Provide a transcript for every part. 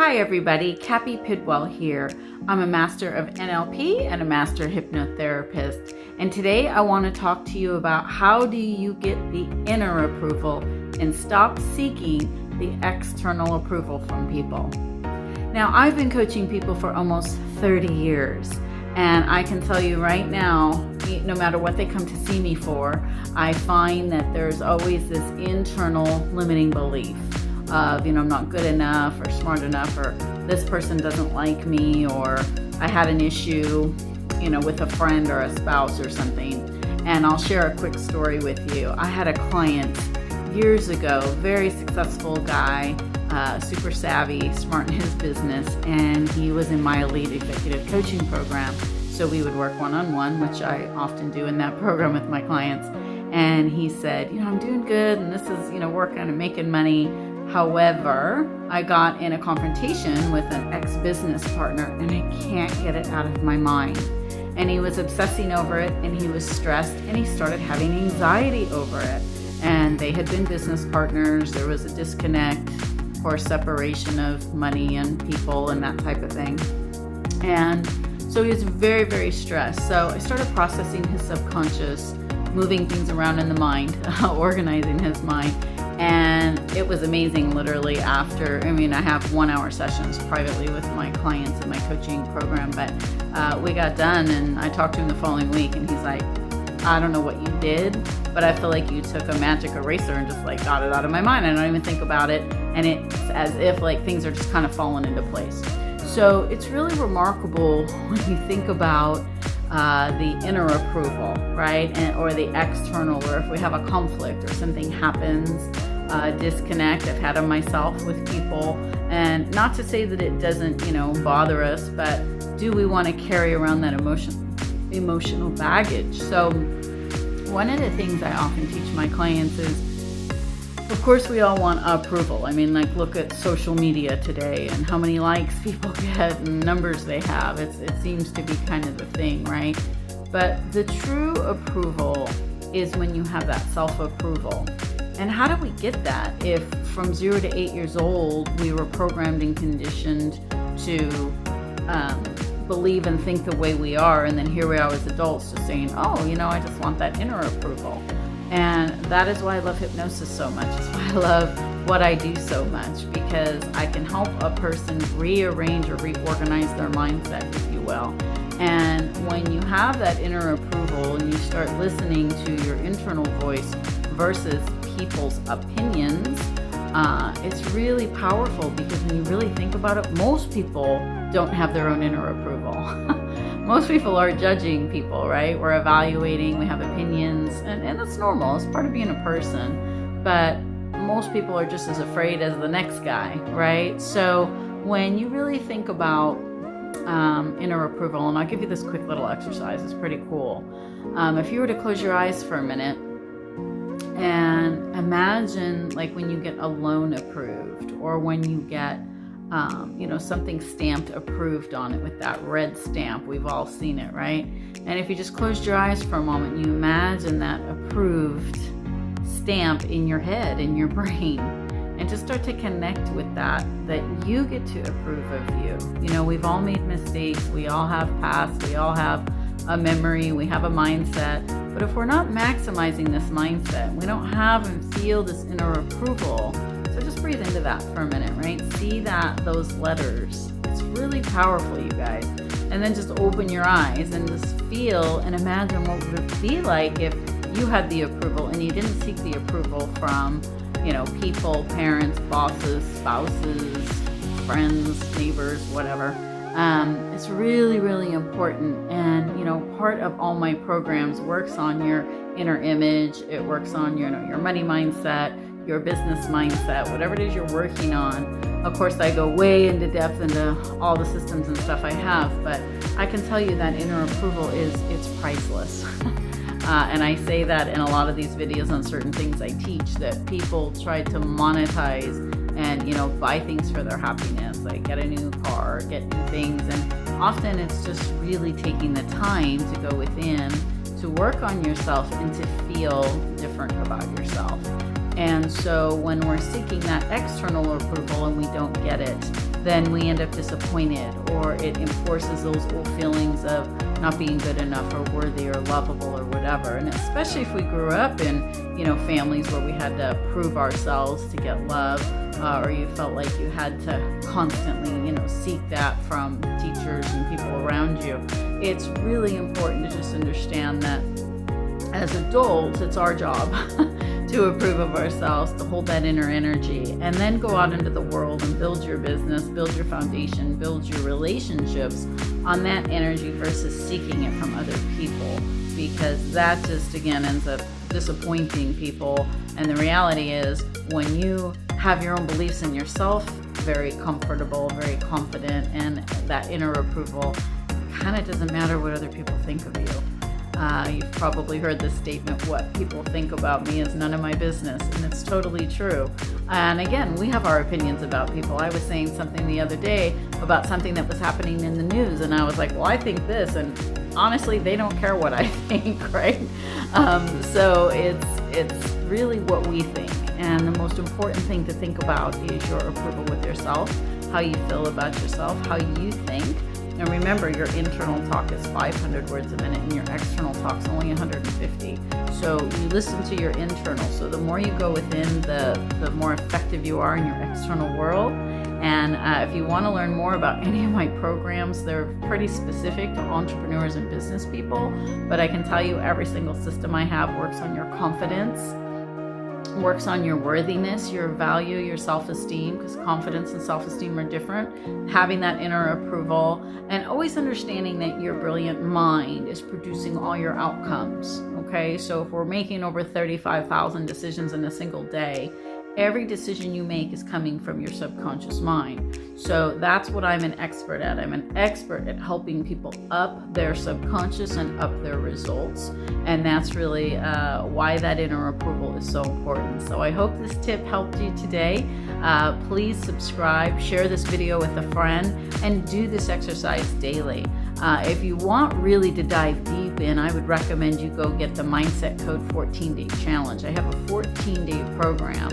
Hi everybody, Cappi Pidwell here. I'm a Master of NLP and a Master Hypnotherapist. And today I want to talk to you about how do you get the inner approval and stop seeking the external approval from people. Now, I've been coaching people for almost 30 years. And I can tell you right now, no matter what they come to see me for, I find that there's always this internal limiting belief of, I'm not good enough or smart enough, or this person doesn't like me, or I had an issue, with a friend or a spouse or something. And I'll share a quick story with you. I had a client years ago, very successful guy, super savvy, smart in his business, and he was in my elite executive coaching program. So we would work one-on-one, which I often do in that program with my clients. And he said, I'm doing good, and this is, working and making money. However, I got in a confrontation with an ex-business partner, and I can't get it out of my mind. And he was obsessing over it, and he was stressed, and he started having anxiety over it. And they had been business partners. There was a disconnect, of course, separation of money and people and that type of thing. And so he was very, very stressed. So I started processing his subconscious, moving things around in the mind, organizing his mind. And it was amazing, literally after, I have 1-hour sessions privately with my clients in my coaching program, but we got done and I talked to him the following week and he's like, I don't know what you did, but I feel like you took a magic eraser and just got it out of my mind. I don't even think about it. And it's as if things are just kind of falling into place. So it's really remarkable when you think about the inner approval, right? Or the external, or if we have a conflict or something happens, disconnect. I've had them myself with people, and not to say that it doesn't, bother us, but do we want to carry around that emotional baggage? So one of the things I often teach my clients is, of course, we all want approval. Look at social media today and how many likes people get and numbers they have. It seems to be kind of the thing, right? But the true approval is when you have that self-approval. And how do we get that if from 0 to 8 years old, we were programmed and conditioned to believe and think the way we are, and then here we are as adults just saying, I just want that inner approval. And that is why I love hypnosis so much. It's why I love what I do so much, because I can help a person rearrange or reorganize their mindset, if you will. And when you have that inner approval and you start listening to your internal voice versus people's opinions, it's really powerful, because when you really think about it, most people don't have their own inner approval. Most people are judging people, right? We're evaluating, we have opinions, and that's normal. It's part of being a person. But most people are just as afraid as the next guy, right? So when you really think about inner approval, and I'll give you this quick little exercise, it's pretty cool. If you were to close your eyes for a minute and imagine when you get a loan approved, or when you get something stamped approved on it with that red stamp. We've all seen it, right? And if you just closed your eyes for a moment, you imagine that approved stamp in your head, in your brain, and just start to connect with that you get to approve of you. We've all made mistakes. We all have past. We all have a memory. We have a mindset. But if we're not maximizing this mindset, we don't have and feel this inner approval. So just breathe into that for a minute, right? See those letters. It's really powerful, you guys. And then just open your eyes and just feel and imagine what would it be like if you had the approval and you didn't seek the approval from, people, parents, bosses, spouses, friends, neighbors, whatever. It's really, really important. And, part of all my programs works on your inner image. It works on, your money mindset, your business mindset, whatever it is you're working on. Of course, I go way into depth into all the systems and stuff I have, but I can tell you that inner approval it's priceless. And I say that in a lot of these videos on certain things I teach, that people try to monetize and, buy things for their happiness, like get a new car, get new things. And often it's just really taking the time to go within, to work on yourself and to feel different about yourself. And so when we're seeking that external approval and we don't get it, then we end up disappointed, or it enforces those old feelings of not being good enough or worthy or lovable or whatever. And especially if we grew up in, families where we had to prove ourselves to get love, or you felt like you had to constantly, seek that from teachers and people around you. It's really important to just understand that as adults, it's our job to approve of ourselves, to hold that inner energy, and then go out into the world and build your business, build your foundation, build your relationships on that energy versus seeking it from other people, because that just, again, ends up disappointing people. And the reality is, when you have your own beliefs in yourself, very comfortable, very confident, and that inner approval, kind of doesn't matter what other people think of you. You've probably heard this statement, what people think about me is none of my business, and it's totally true. And again, we have our opinions about people. I was saying something the other day about something that was happening in the news, and I was like, well, I think this, and honestly, they don't care what I think, right? So it's really what we think. And the most important thing to think about is your approval with yourself, how you feel about yourself, how you think. And remember, your internal talk is 500 words a minute and your external talk is only 150. So you listen to your internal. So the more you go within, the more effective you are in your external world. And if you want to learn more about any of my programs, they're pretty specific to entrepreneurs and business people. But I can tell you every single system I have works on your confidence, works on your worthiness, your value, your self-esteem, because confidence and self-esteem are different. Having that inner approval, and always understanding that your brilliant mind is producing all your outcomes. Okay, so if we're making over 35,000 decisions in a single day, every decision you make is coming from your subconscious mind. So that's what I'm an expert at. I'm an expert at helping people up their subconscious and up their results. And that's really why that inner approval is so important. So I hope this tip helped you today. Please subscribe, share this video with a friend, and do this exercise daily. If you want really to dive deep in, I would recommend you go get the Mindset Code 14-Day Challenge. I have a 14-day program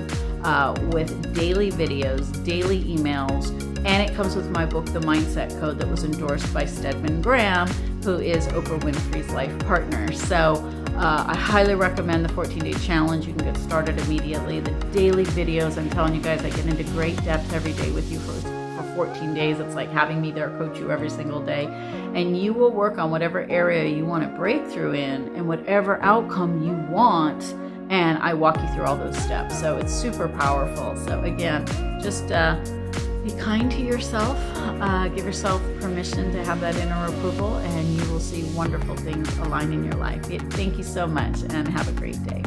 with daily videos, daily emails, and it comes with my book, The Mindset Code, that was endorsed by Stedman Graham, who is Oprah Winfrey's life partner. So I highly recommend the 14-day challenge. You can get started immediately. The daily videos, I'm telling you guys, I get into great depth every day with you for 14 days. It's like having me there coach you every single day. And you will work on whatever area you want to break through in and whatever outcome you want. And I walk you through all those steps. So it's super powerful. So again, just be kind to yourself. Give yourself permission to have that inner approval, and you will see wonderful things align in your life. Thank you so much, and have a great day.